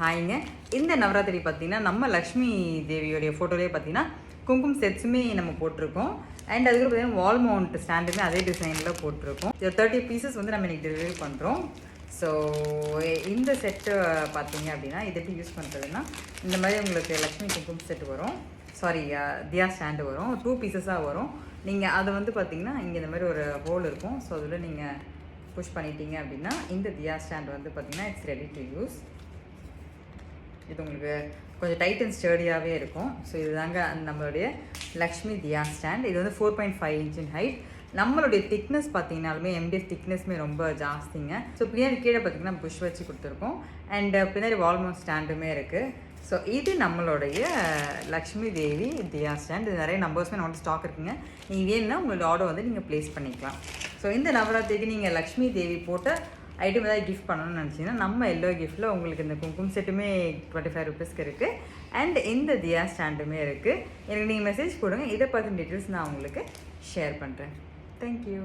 ஹாய்ங்க. இந்த நவராத்திரி பார்த்தீங்கன்னா நம்ம லக்ஷ்மி தேவியோடைய ஃபோட்டோலேயே பார்த்தீங்கன்னா குங்குமம் செட்ஸுமே நம்ம போட்டிருக்கோம். அண்ட் அதுக்கப்புறம் பார்த்தீங்கன்னா வால் மவுண்ட் ஸ்டாண்டுமே அதே டிசைனில் போட்டிருக்கோம். 30 பீசஸ் வந்து நம்ம இன்றைக்கி டெலிவரி பண்ணுறோம். ஸோ இந்த செட்டு பார்த்தீங்க அப்படின்னா இது எப்படி யூஸ் பண்ணுறதுன்னா, இந்த மாதிரி உங்களுக்கு லக்ஷ்மி குங்குமம் செட் வரும், சாரி தியா ஸ்டாண்டு வரும், 2 பீசஸாக வரும். நீங்கள் அதை வந்து பார்த்தீங்கன்னா இங்கே இந்த மாதிரி ஒரு ஹோல் இருக்கும். ஸோ அதில் நீங்கள் புஷ் பண்ணிட்டீங்க அப்படின்னா இந்த தியா ஸ்டாண்ட் வந்து பார்த்தீங்கன்னா இட்ஸ் ரெடி டு யூஸ். இது உங்களுக்கு கொஞ்சம் டைட் அண்ட் ஸ்டர்டியாகவே இருக்கும். ஸோ இதுதாங்க நம்மளுடைய லக்ஷ்மி தியா ஸ்டாண்ட். இது வந்து 4.5 inch in height. நம்மளுடைய திக்னஸ் பார்த்தீங்கன்னாலுமே MDF திக்னஸ்மே ரொம்ப ஜாஸ்திங்க. ஸோ பின்னாடி கீழே பார்த்தீங்கன்னா புஷ் வச்சு கொடுத்துருக்கோம். அண்ட் பின்னாடி வால்மவுண்ட் ஸ்டாண்டுமே இருக்குது. ஸோ இது நம்மளுடைய லக்ஷ்மி தேவி தியா ஸ்டாண்ட். இது நிறைய நம்பர்ஸ்மே நம்மளோட ஸ்டாக் இருக்குங்க. நீங்கள் வேணும்னா உங்களோட ஆர்டர் வந்து நீங்கள் ப்ளேஸ் பண்ணிக்கலாம். ஸோ இந்த நவராத்திரிக்கு நீங்கள் லக்ஷ்மி தேவி போட்ட ஐட்டம் ஏதாவது கிஃப்ட் பண்ணணும்னு நினச்சிங்கன்னா நம்ம எல்லோ கிஃப்ட்டில் உங்களுக்கு இந்த குங்குமம் செட்டுமே 25 rupeesக்கு இருக்குது. அண்ட் இந்த தியா ஸ்டாண்டுமே இருக்குது. எனக்கு நீங்கள் மெசேஜ் கொடுங்க, இதை பற்றின டீட்டெயில்ஸ் நான் உங்களுக்கு ஷேர் பண்ணுறேன். தேங்க்யூ.